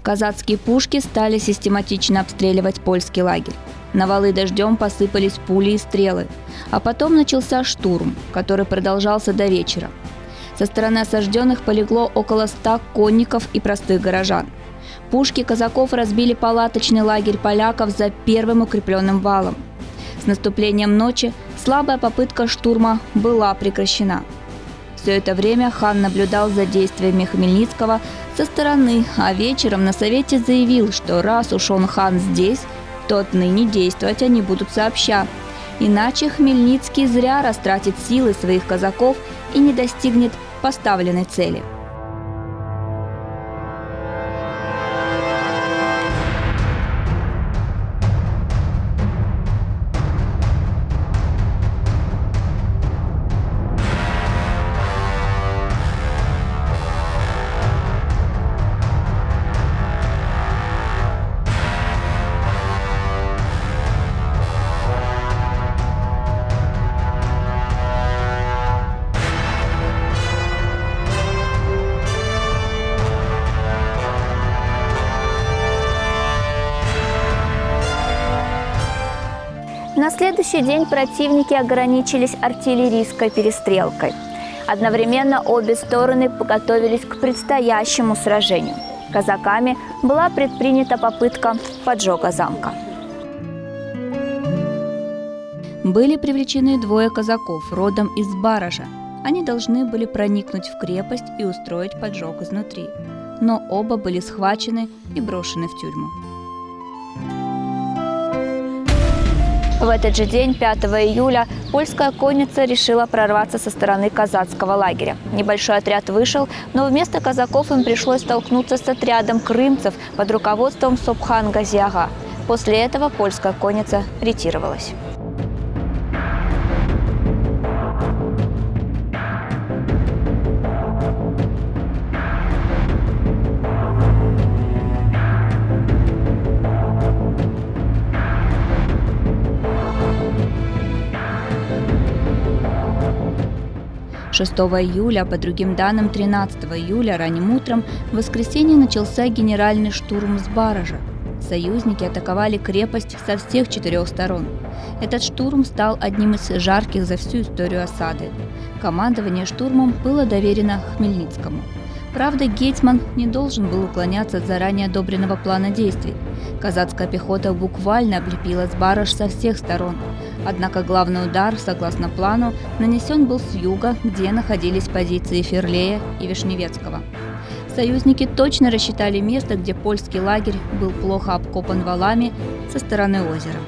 Казацкие пушки стали систематично обстреливать польский лагерь. На валы дождем посыпались пули и стрелы. А потом начался штурм, который продолжался до вечера. Со стороны осажденных полегло около 100 конников и простых горожан. Пушки казаков разбили палаточный лагерь поляков за первым укрепленным валом. С наступлением ночи слабая попытка штурма была прекращена. Все это время хан наблюдал за действиями Хмельницкого со стороны, а вечером на совете заявил, что раз уж он хан здесь, то отныне действовать они будут сообща. Иначе Хмельницкий зря растратит силы своих казаков и не достигнет поставленной цели. На следующий день противники ограничились артиллерийской перестрелкой. Одновременно обе стороны готовились к предстоящему сражению. Казаками была предпринята попытка поджога замка. Были привлечены двое казаков родом из Баража. Они должны были проникнуть в крепость и устроить поджог изнутри. Но оба были схвачены и брошены в тюрьму. В этот же день, 5 июля, польская конница решила прорваться со стороны казацкого лагеря. Небольшой отряд вышел, но вместо казаков им пришлось столкнуться с отрядом крымцев под руководством Сопхан-Гази-ага. После этого польская конница ретировалась. Шестого июля, по другим данным 13 июля, ранним утром, в воскресенье начался генеральный штурм с Баража. Союзники атаковали крепость со всех 4 сторон. Этот штурм стал одним из жарких за всю историю осады. Командование штурмом было доверено Хмельницкому. Правда, гетьман не должен был уклоняться от заранее одобренного плана действий. Казацкая пехота буквально облепила Сбараж со всех сторон. Однако главный удар, согласно плану, нанесен был с юга, где находились позиции Ферлея и Вишневецкого. Союзники точно рассчитали место, где польский лагерь был плохо обкопан валами со стороны озера.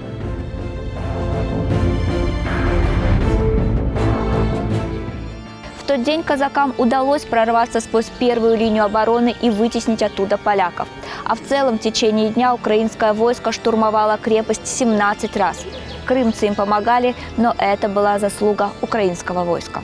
В тот день казакам удалось прорваться сквозь первую линию обороны и вытеснить оттуда поляков. А в целом в течение дня украинское войско штурмовало крепость 17 раз. Крымцы им помогали, но это была заслуга украинского войска.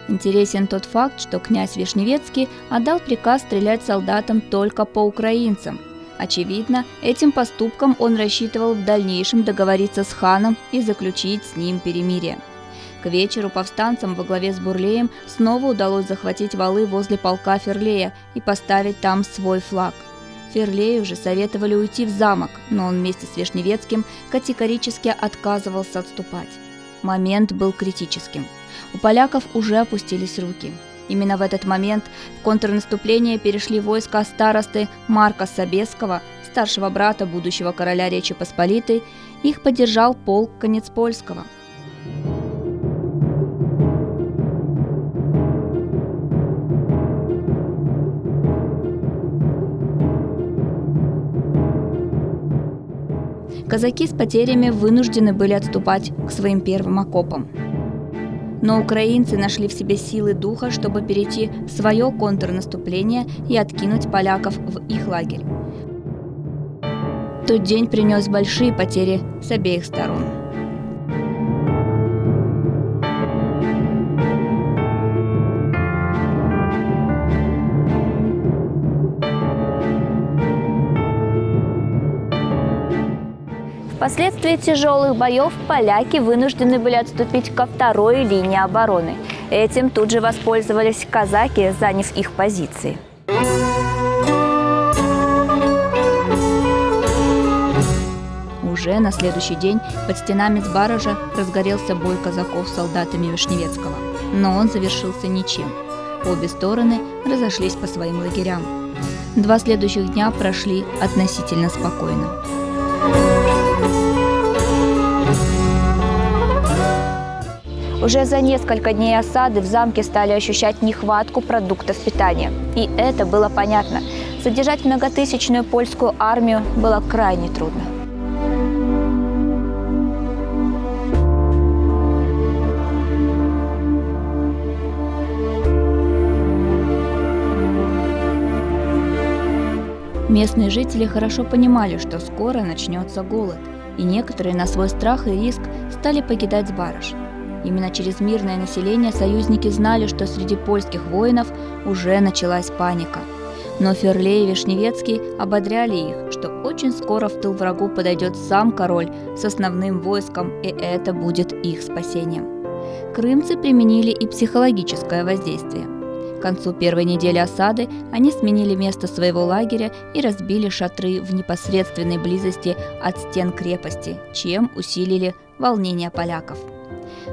Интересен тот факт, что князь Вишневецкий отдал приказ стрелять солдатам только по украинцам. Очевидно, этим поступком он рассчитывал в дальнейшем договориться с ханом и заключить с ним перемирие. К вечеру повстанцам во главе с Бурлеем снова удалось захватить валы возле полка Ферлея и поставить там свой флаг. Ферлею же советовали уйти в замок, но он вместе с Вишневецким категорически отказывался отступать. Момент был критическим. У поляков уже опустились руки. Именно в этот момент в контрнаступление перешли войска старосты Марка Собеского, старшего брата будущего короля Речи Посполитой. Их поддержал полк Конецпольского. Казаки с потерями вынуждены были отступать к своим первым окопам. Но украинцы нашли в себе силы духа, чтобы перейти в свое контрнаступление и откинуть поляков в их лагерь. Тот день принес большие потери с обеих сторон. Впоследствии тяжелых боев поляки вынуждены были отступить ко второй линии обороны. Этим тут же воспользовались казаки, заняв их позиции. Уже на следующий день под стенами Збаража разгорелся бой казаков с солдатами Вишневецкого. Но он завершился ничем. Обе стороны разошлись по своим лагерям. 2 следующих дня прошли относительно спокойно. Уже за несколько дней осады в замке стали ощущать нехватку продуктов питания. И это было понятно. Содержать многотысячную польскую армию было крайне трудно. Местные жители хорошо понимали, что скоро начнется голод, и некоторые на свой страх и риск стали покидать Збараж. Именно через мирное население союзники знали, что среди польских воинов уже началась паника. Но Ферлей и Вишневецкий ободряли их, что очень скоро в тыл врагу подойдет сам король с основным войском, и это будет их спасением. Крымцы применили и психологическое воздействие. К концу первой недели осады они сменили место своего лагеря и разбили шатры в непосредственной близости от стен крепости, чем усилили волнение поляков.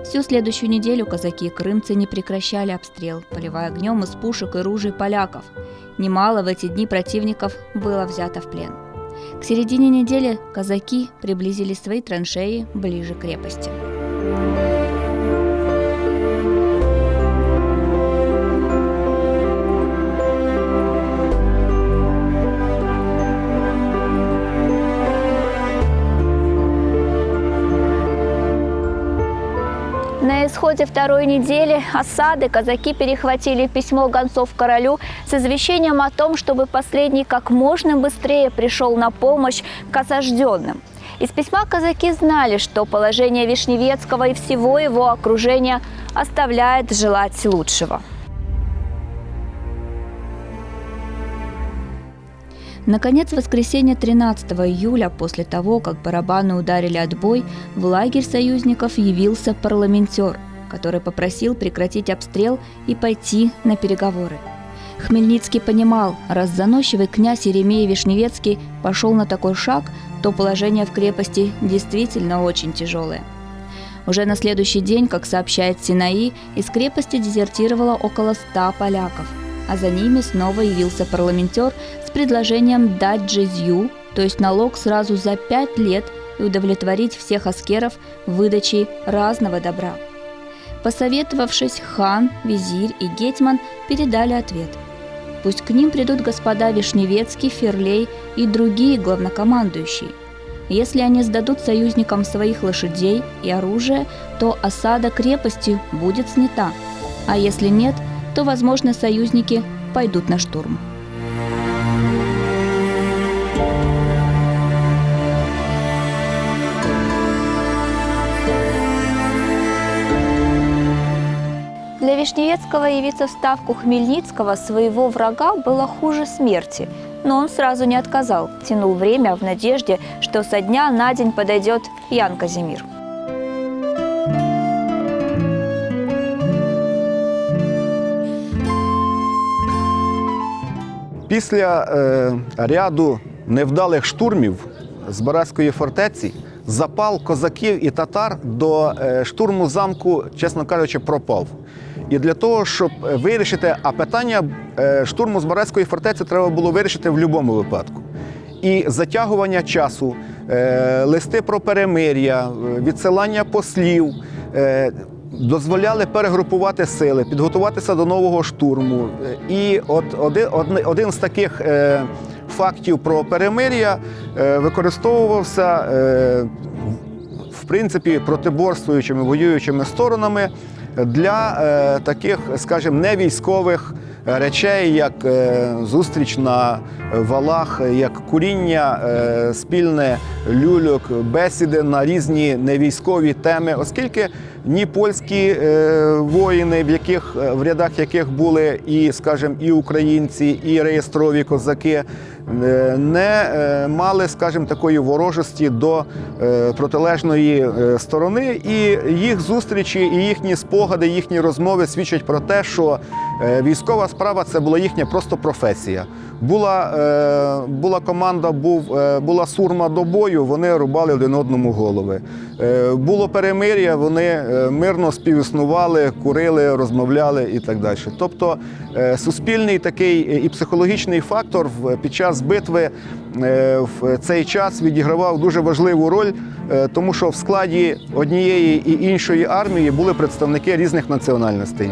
Всю следующую неделю казаки и крымцы не прекращали обстрел, поливая огнем из пушек и ружей поляков. Немало в эти дни противников было взято в плен. К середине недели казаки приблизили свои траншеи ближе к крепости. На исходе второй недели осады казаки перехватили письмо гонцов королю с извещением о том, чтобы последний как можно быстрее пришел на помощь к осажденным. Из письма казаки знали, что положение Вишневецкого и всего его окружения оставляет желать лучшего. Наконец, в воскресенье 13 июля, после того, как барабаны ударили отбой, в лагерь союзников явился парламентер, который попросил прекратить обстрел и пойти на переговоры. Хмельницкий понимал, раз заносчивый князь Еремей Вишневецкий пошел на такой шаг, то положение в крепости действительно очень тяжелое. Уже на следующий день, как сообщает Синаи, из крепости дезертировало около 100 поляков, а за ними снова явился парламентер с предложением дать джизью, то есть налог сразу за 5 лет, и удовлетворить всех аскеров выдачей разного добра. Посоветовавшись, хан, визирь и гетьман передали ответ. Пусть к ним придут господа Вишневецкий, Ферлей и другие главнокомандующие. Если они сдадут союзникам своих лошадей и оружие, то осада крепости будет снята, а если нет, то, возможно, союзники пойдут на штурм. Для Вишневецкого явиться в ставку Хмельницкого, своего врага, было хуже смерти. Но он сразу не отказал, тянул время в надежде, что со дня на день подойдет Ян Казимир. Після ряду невдалих штурмів Збаразької фортеці запал козаків і татар до штурму замку, чесно кажучи, пропав. І для того, щоб вирішити, а питання штурму Збаразької фортеці треба було вирішити в будь-якому випадку. І затягування часу, листи про перемир'я, відсилання послів дозволяли перегрупувати сили, підготуватися до нового штурму. І от один з таких фактів про перемир'я використовувався в принципі протиборствуючими, воюючими сторонами для таких, скажімо, невійськових речей, як зустріч на валах, як куріння спільне люльок, бесіди на різні невійськові теми, оскільки ні польські воїни, в рядах яких були і, скажімо, і українці, і реєстрові козаки, не мали, скажімо, такої ворожості до протилежної сторони, і їх зустрічі, і їхні спогади, їхні розмови свідчать про те, що військова справа – це була їхня просто професія. Була команда, була сурма до бою, вони рубали один одному голови. Було перемир'я, вони мирно співіснували, курили, розмовляли і так далі. Тобто суспільний такий і психологічний фактор під час битви в цей час відігравав дуже важливу роль, тому що в складі однієї і іншої армії були представники різних національностей.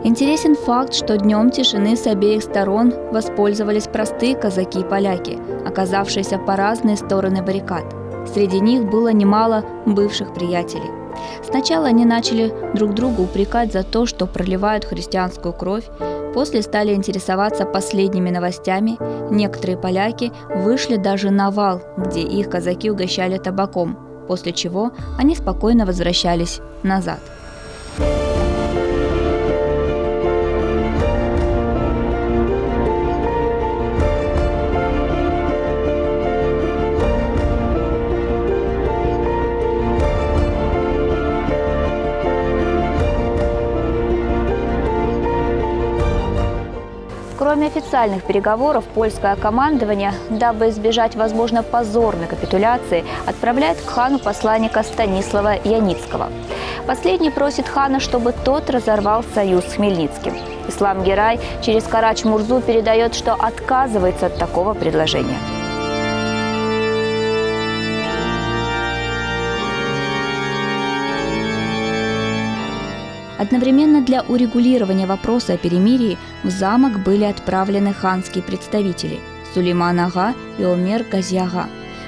Интересен факт, что днем тишины с обеих сторон воспользовались простые казаки и поляки, оказавшиеся по разные стороны баррикад. Среди них было немало бывших приятелей. Сначала они начали друг друга упрекать за то, что проливают христианскую кровь, после стали интересоваться последними новостями, некоторые поляки вышли даже на вал, где их казаки угощали табаком, после чего они спокойно возвращались назад. Кроме официальных переговоров, польское командование, дабы избежать, возможно, позорной капитуляции, отправляет к хану посланника Станислава Яницкого. Последний просит хана, чтобы тот разорвал союз с Хмельницким. Ислам Герай через Карач-Мурзу передает, что отказывается от такого предложения. Одновременно для урегулирования вопроса о перемирии в замок были отправлены ханские представители Сулейман Ага и Омер Гази-ага.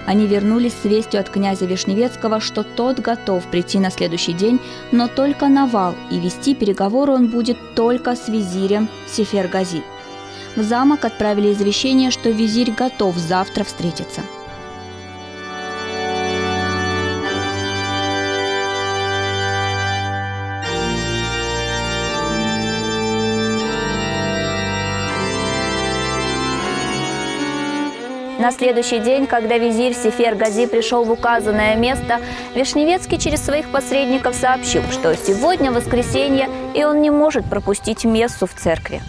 Они вернулись с вестью от князя Вишневецкого, что тот готов прийти на следующий день, но только на вал, и вести переговоры он будет только с визирем Сефер-Гази. В замок отправили извещение, что визирь готов завтра встретиться. На следующий день, когда визирь Сефер-Гази пришел в указанное место, Вишневецкий через своих посредников сообщил, что сегодня воскресенье, и он не может пропустить мессу в церкви.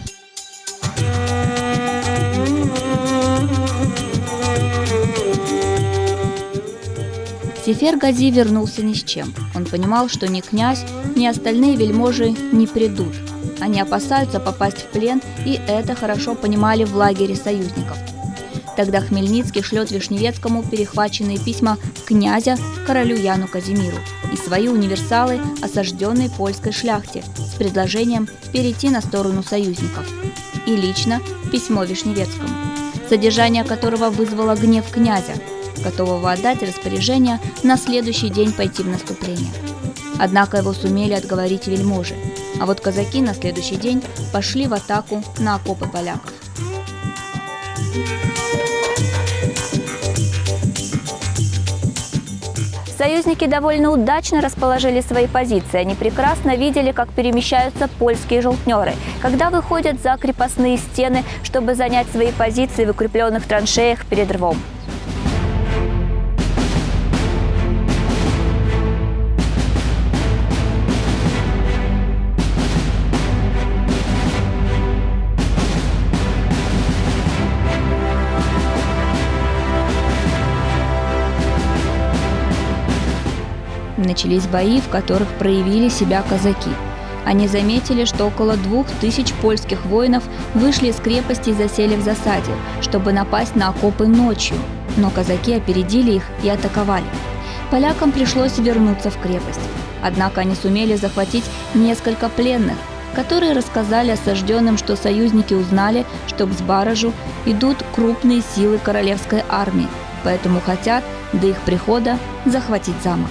Сефер-Гази вернулся ни с чем. Он понимал, что ни князь, ни остальные вельможи не придут. Они опасаются попасть в плен, и это хорошо понимали в лагере союзников. Тогда Хмельницкий шлет Вишневецкому перехваченные письма князя королю Яну Казимиру и свои универсалы осажденной польской шляхте с предложением перейти на сторону союзников. И лично письмо Вишневецкому, содержание которого вызвало гнев князя, готового отдать распоряжение на следующий день пойти в наступление. Однако его сумели отговорить вельможи, а вот казаки на следующий день пошли в атаку на окопы поляков. Союзники довольно удачно расположили свои позиции. Они прекрасно видели, как перемещаются польские желтнеры, когда выходят за крепостные стены, чтобы занять свои позиции в укрепленных траншеях перед рвом. Начались бои, в которых проявили себя казаки. Они заметили, что около 2000 польских воинов вышли из крепости и засели в засаде, чтобы напасть на окопы ночью, но казаки опередили их и атаковали. Полякам пришлось вернуться в крепость. Однако они сумели захватить несколько пленных, которые рассказали осажденным, что союзники узнали, что к Збаражу идут крупные силы королевской армии, поэтому хотят до их прихода захватить замок.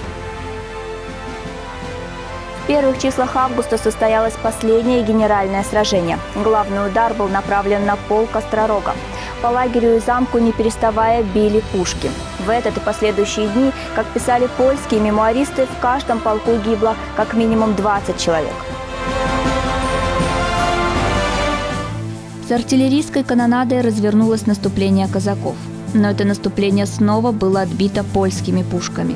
В первых числах августа состоялось последнее генеральное сражение. Главный удар был направлен на полк Остророга. По лагерю и замку не переставая били пушки. В этот и последующие дни, как писали польские мемуаристы, в каждом полку гибло как минимум 20 человек. С артиллерийской канонадой развернулось наступление казаков, но это наступление снова было отбито польскими пушками.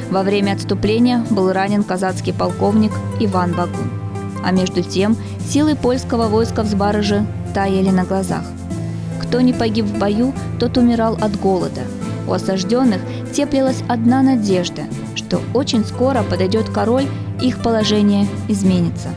Во время отступления был ранен казацкий полковник Иван Багун. А между тем силы польского войска в Збараже таяли на глазах. Кто не погиб в бою, тот умирал от голода. У осажденных теплилась одна надежда, что очень скоро подойдет король, и их положение изменится.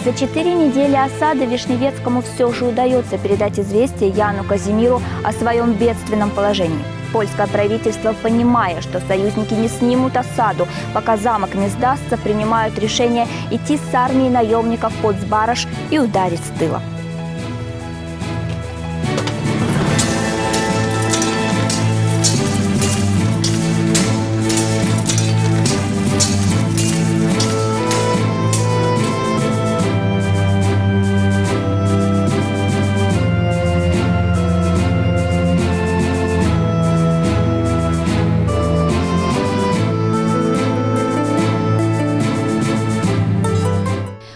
За 4 недели осады Вишневецкому все же удается передать известие Яну Казимиру о своем бедственном положении. Польское правительство, понимая, что союзники не снимут осаду, пока замок не сдастся, принимают решение идти с армией наемников под Збараж и ударить с тыла.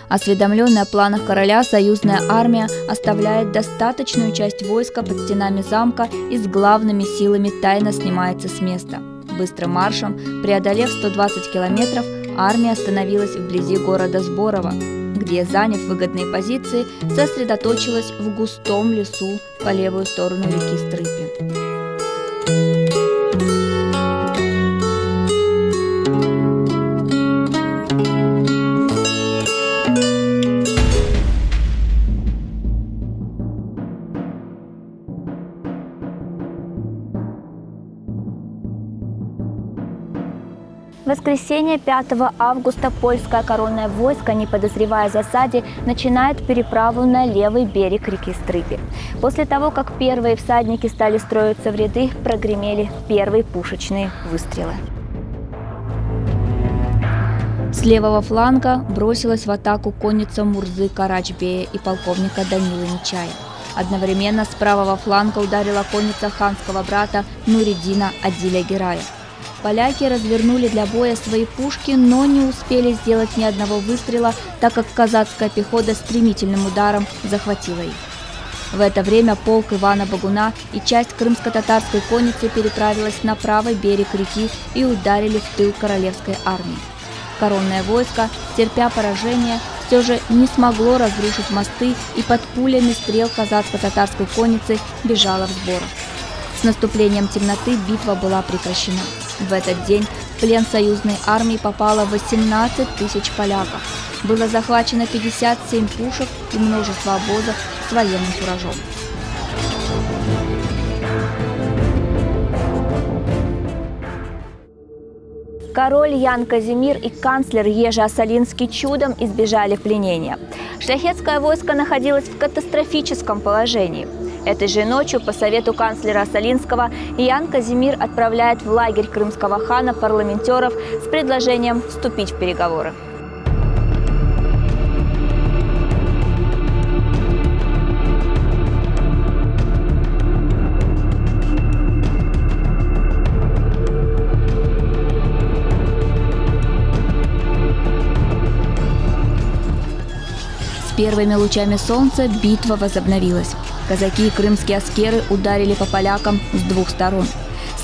Осведомленная о планах короля, союзная армия оставляет достаточную часть войска под стенами замка и с главными силами тайно снимается с места. Быстрым маршем, преодолев 120 километров, армия остановилась вблизи города Зборово, где, заняв выгодные позиции, сосредоточилась в густом лесу по левую сторону реки Стрыпи. В воскресенье 5 августа польское коронное войско, не подозревая о засаде, начинает переправу на левый берег реки Стрыпи. После того, как первые всадники стали строиться в ряды, прогремели первые пушечные выстрелы. С левого фланга бросилась в атаку конница Мурзы Карачбея и полковника Данилы Нечая. Одновременно с правого фланга ударила конница ханского брата Нуриддина Адиля Герая. Поляки развернули для боя свои пушки, но не успели сделать ни одного выстрела, так как казацкая пехота стремительным ударом захватила их. В это время полк Ивана Багуна и часть крымско-татарской конницы переправилась на правый берег реки и ударили в тыл королевской армии. Коронное войско, терпя поражение, все же не смогло разрушить мосты и под пулями стрел казацко-татарской конницы бежало в Зборов. С наступлением темноты битва была прекращена. В этот день в плен союзной армии попало 18 тысяч поляков. Было захвачено 57 пушек и множество обозов с военным фуражом. Король Ян Казимир и канцлер Ежи Осолинский чудом избежали пленения. Шляхетское войско находилось в катастрофическом положении. Этой же ночью по совету канцлера Осолинского Ян Казимир отправляет в лагерь крымского хана парламентеров с предложением вступить в переговоры. С первыми лучами солнца битва возобновилась. Казаки и крымские аскеры ударили по полякам с двух сторон.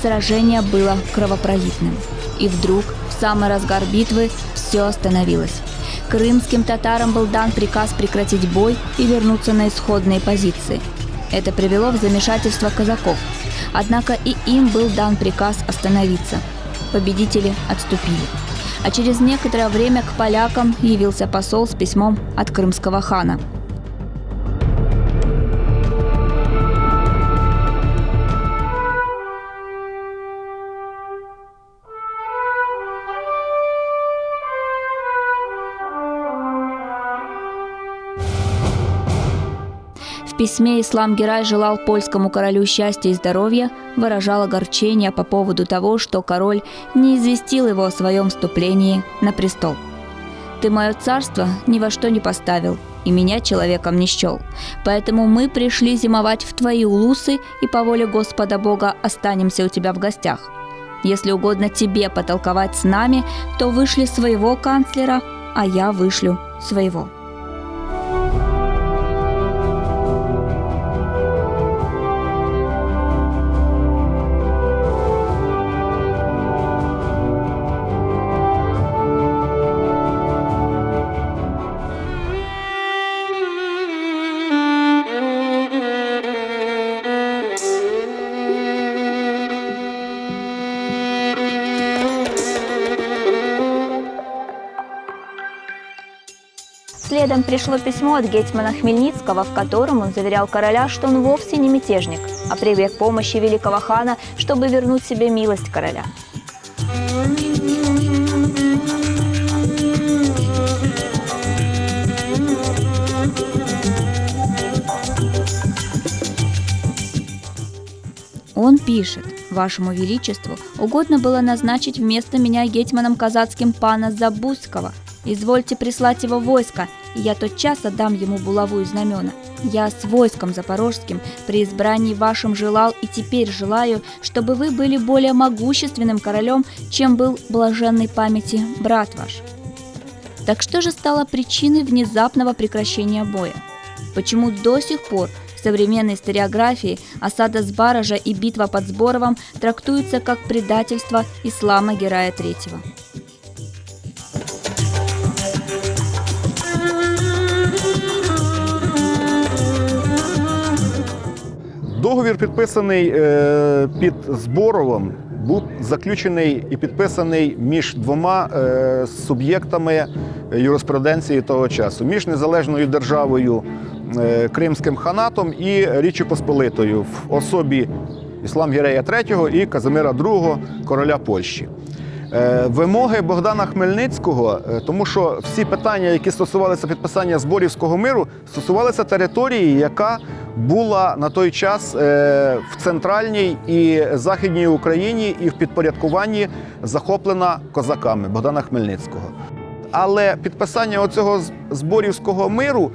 Сражение было кровопролитным. И вдруг в самый разгар битвы все остановилось. Крымским татарам был дан приказ прекратить бой и вернуться на исходные позиции. Это привело в замешательство казаков. Однако и им был дан приказ остановиться. Победители отступили. А через некоторое время к полякам явился посол с письмом от крымского хана. В письме Ислам Герай желал польскому королю счастья и здоровья, выражал огорчение по поводу того, что король не известил его о своем вступлении на престол. «Ты мое царство ни во что не поставил, и меня человеком не счел. Поэтому мы пришли зимовать в твои улусы и по воле Господа Бога останемся у тебя в гостях. Если угодно тебе потолковать с нами, то вышли своего канцлера, а я вышлю своего». Следом пришло письмо от гетьмана Хмельницкого, в котором он заверял короля, что он вовсе не мятежник, а прибег к помощи великого хана, чтобы вернуть себе милость короля. Он пишет: «Вашему Величеству угодно было назначить вместо меня гетьманом казацким пана Забузского. Извольте прислать его войско, и я тотчас отдам ему булаву и знамена. Я с войском запорожским при избрании вашим желал и теперь желаю, чтобы вы были более могущественным королем, чем был блаженной памяти брат ваш». Так что же стало причиной внезапного прекращения боя? Почему до сих пор в современной историографии осада Сбаража и битва под Сборовом трактуются как предательство Ислама Герая III? Договір, підписаний під Зборовом, був заключений і підписаний між двома суб'єктами юриспруденції того часу, між незалежною державою Кримським ханатом і Річчю Посполитою в особі Іслам Гірея III і Казимира II, короля Польщі. Вимоги Богдана Хмельницького, тому що всі питання, які стосувалися підписання Зборівського миру, стосувалися території, яка була на той час в центральній і західній Україні і в підпорядкуванні захоплена козаками Богдана Хмельницького. Але підписання оцього Зборівського миру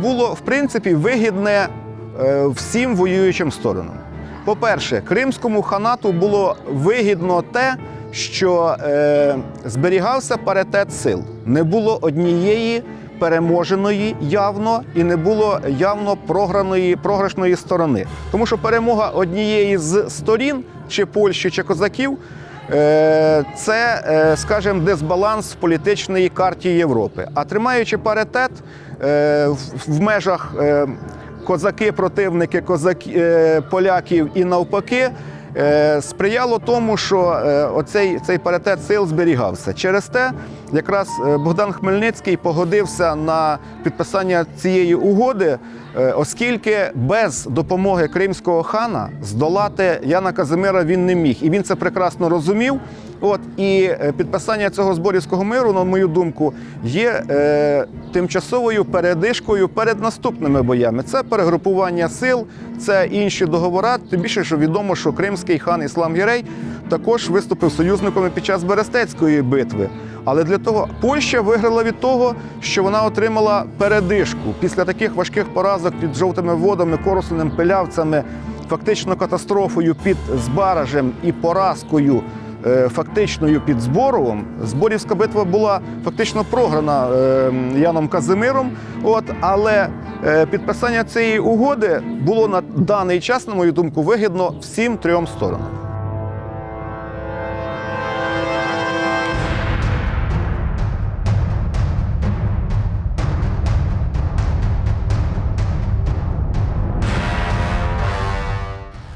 було, в принципі, вигідне всім воюючим сторонам. По-перше, Кримському ханату було вигідно те, що зберігався паритет сил. Не було однієї переможеної явно і не було явно програшної сторони. Тому що перемога однієї з сторін, чи Польщі, чи козаків, це, скажімо, дисбаланс в політичній карті Європи. А тримаючи паритет в межах козаки-противники, поляків і навпаки, сприяло тому, що цей паритет сил зберігався. Через те якраз Богдан Хмельницький погодився на підписання цієї угоди, оскільки без допомоги кримського хана здолати Яна Казимира він не міг. І він це прекрасно розумів. І підписання цього Зборівського миру, на мою думку, є тимчасовою передишкою перед наступними боями. Це перегрупування сил, це інші договори, тим більше, що відомо, що кримський хан Іслам Гірей також виступив союзниками під час Берестецької битви. Але для того Польща виграла від того, що вона отримала передишку. Після таких важких поразок під Жовтими Водами, Корсунем, Пилявцями, фактично катастрофою під Збаражем і поразкою фактичною під Зборовом, Зборівська битва була фактично програна Яном Казимиром, але підписання цієї угоди було на даний час, на мою думку, вигідно всім трьом сторонам.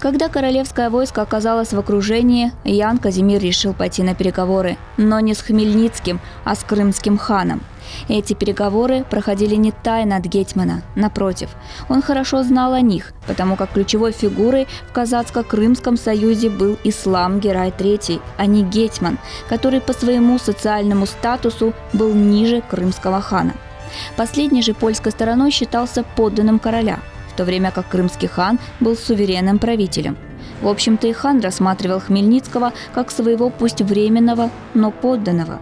Когда королевское войско оказалось в окружении, Ян Казимир решил пойти на переговоры, но не с Хмельницким, а с крымским ханом. Эти переговоры проходили не тайно от гетьмана, напротив, он хорошо знал о них, потому как ключевой фигурой в казацко-крымском союзе был Ислам Герай III, а не гетьман, который по своему социальному статусу был ниже крымского хана. Последний же польской стороной считался подданным короля, в то время как крымский хан был суверенным правителем. В общем-то и хан рассматривал Хмельницкого как своего пусть временного, но подданного.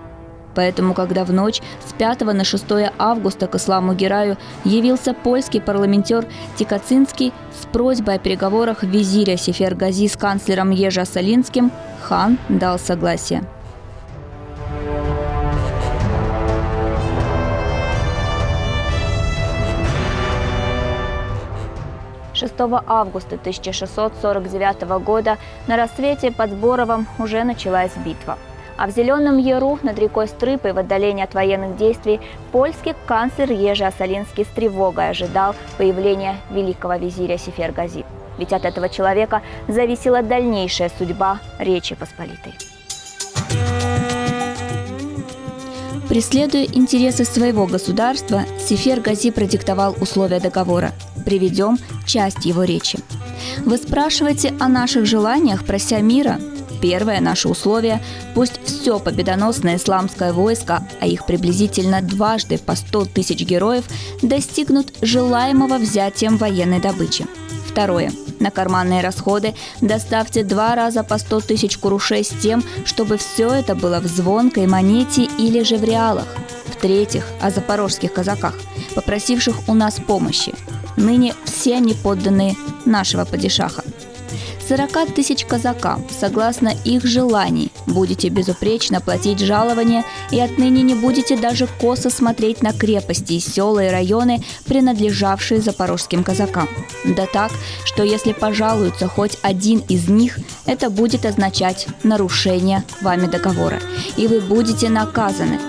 Поэтому, когда в ночь с 5 на 6 августа к Исламу Гераю явился польский парламентер Тикацинский с просьбой о переговорах визиря Сефергази с канцлером Ежи Осолинским, хан дал согласие. Августа 1649 года на рассвете под Сборовом уже началась битва. А в Зеленом Яру над рекой Стрыпой в отдалении от военных действий польский канцлер Ежи Осолинский с тревогой ожидал появления великого визиря Сефергази. Ведь от этого человека зависела дальнейшая судьба Речи Посполитой. Преследуя интересы своего государства, Сефергази продиктовал условия договора. Приведем часть его речи. «Вы спрашиваете о наших желаниях, прося мира? Первое наше условие – пусть все победоносное исламское войско, а их приблизительно дважды по 100 тысяч героев, достигнут желаемого взятием военной добычи. Второе. На карманные расходы доставьте 2 раза по 100 тысяч курушей с тем, чтобы все это было в звонкой монете или же в реалах. В-третьих, о запорожских казаках, попросивших у нас помощи. Ныне все они подданные нашего падишаха. 40 тысяч казакам, согласно их желаний, будете безупречно платить жалования и отныне не будете даже косо смотреть на крепости, села и районы, принадлежавшие запорожским казакам. Да так, что если пожалуется хоть один из них, это будет означать нарушение вами договора, и вы будете наказаны.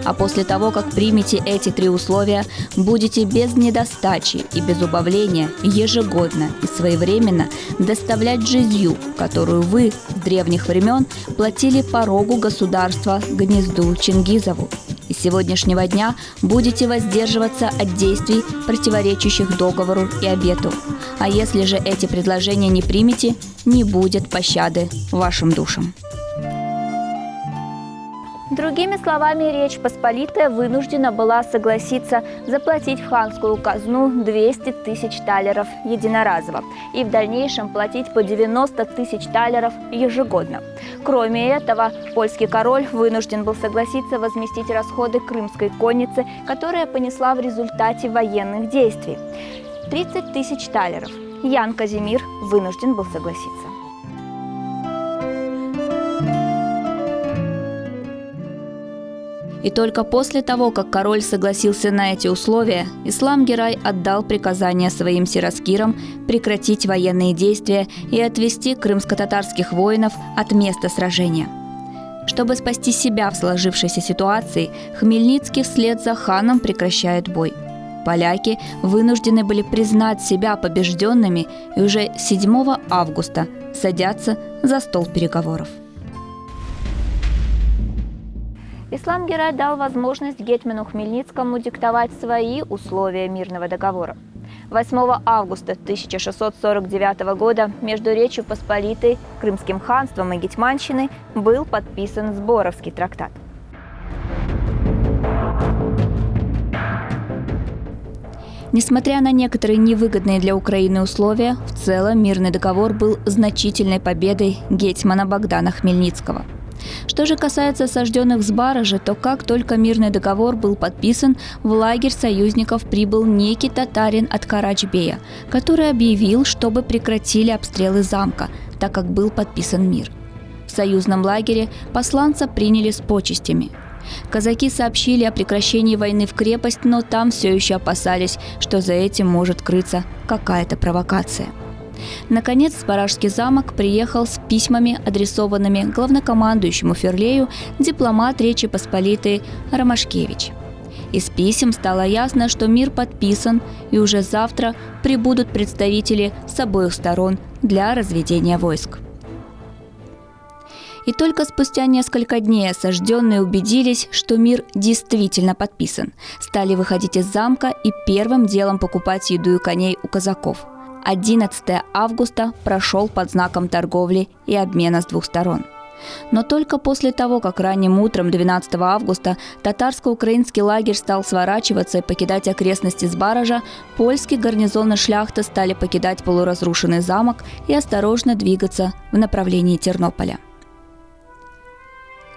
А после того, как примете эти 3 условия, будете без недостачи и без убавления ежегодно и своевременно доставлять джизью, которую вы с древних времен платили порогу государства гнезду Чингизову. И с сегодняшнего дня будете воздерживаться от действий, противоречащих договору и обету. А если же эти предложения не примете, не будет пощады вашим душам». Другими словами, Речь Посполитая вынуждена была согласиться заплатить в ханскую казну 200 тысяч талеров единоразово и в дальнейшем платить по 90 тысяч талеров ежегодно. Кроме этого, польский король вынужден был согласиться возместить расходы крымской конницы, которая понесла в результате военных действий – 30 тысяч талеров. Ян Казимир вынужден был согласиться. И только после того, как король согласился на эти условия, Ислам Герай отдал приказание своим сираскирам прекратить военные действия и отвести крымско-татарских воинов от места сражения. Чтобы спасти себя в сложившейся ситуации, Хмельницкий вслед за ханом прекращает бой. Поляки вынуждены были признать себя побежденными и уже 7 августа садятся за стол переговоров. Ислам Герай дал возможность гетьману Хмельницкому диктовать свои условия мирного договора. 8 августа 1649 года между Речью Посполитой, Крымским ханством и Гетьманщиной был подписан Сборовский трактат. Несмотря на некоторые невыгодные для Украины условия, в целом мирный договор был значительной победой гетьмана Богдана Хмельницкого. Что же касается осажденных в Збараже, то как только мирный договор был подписан, в лагерь союзников прибыл некий татарин от Карачбея, который объявил, чтобы прекратили обстрелы замка, так как был подписан мир. В союзном лагере посланца приняли с почестями. Казаки сообщили о прекращении войны в крепость, но там все еще опасались, что за этим может крыться какая-то провокация. Наконец, в Збаражский замок приехал с письмами, адресованными главнокомандующему Ферлею, дипломат Речи Посполитой Ромашкевич. Из писем стало ясно, что мир подписан, и уже завтра прибудут представители с обоих сторон для разведения войск. И только спустя несколько дней осажденные убедились, что мир действительно подписан, стали выходить из замка и первым делом покупать еду и коней у казаков. 11 августа прошел под знаком торговли и обмена с двух сторон. Но только после того, как ранним утром 12 августа татарско-украинский лагерь стал сворачиваться и покидать окрестности Збаража, польский гарнизон и шляхта стали покидать полуразрушенный замок и осторожно двигаться в направлении Тернополя.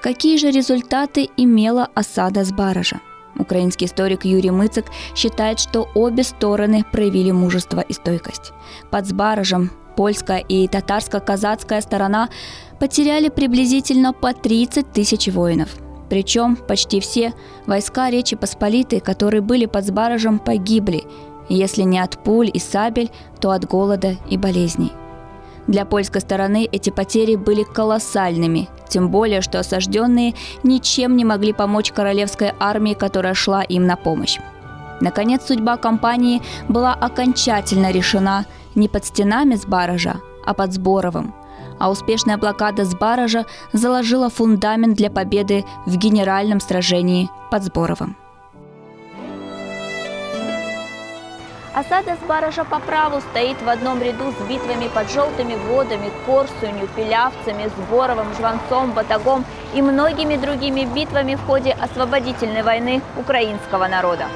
Какие же результаты имела осада Збаража? Украинский историк Юрий Мыцик считает, что обе стороны проявили мужество и стойкость. Под Збаражем польская и татарско-казацкая сторона потеряли приблизительно по 30 тысяч воинов. Причем почти все войска Речи Посполитой, которые были под Збаражем, погибли, если не от пуль и сабель, то от голода и болезней. Для польской стороны эти потери были колоссальными, тем более, что осажденные ничем не могли помочь королевской армии, которая шла им на помощь. Наконец, судьба кампании была окончательно решена не под стенами Збаража, а под Зборовым. А успешная блокада Збаража заложила фундамент для победы в генеральном сражении под Зборовым. Осада Збаража по праву стоит в одном ряду с битвами под Желтыми водами, Корсунью, Пилявцами, Зборовым, Жванцом, Батагом и многими другими битвами в ходе освободительной войны украинского народа.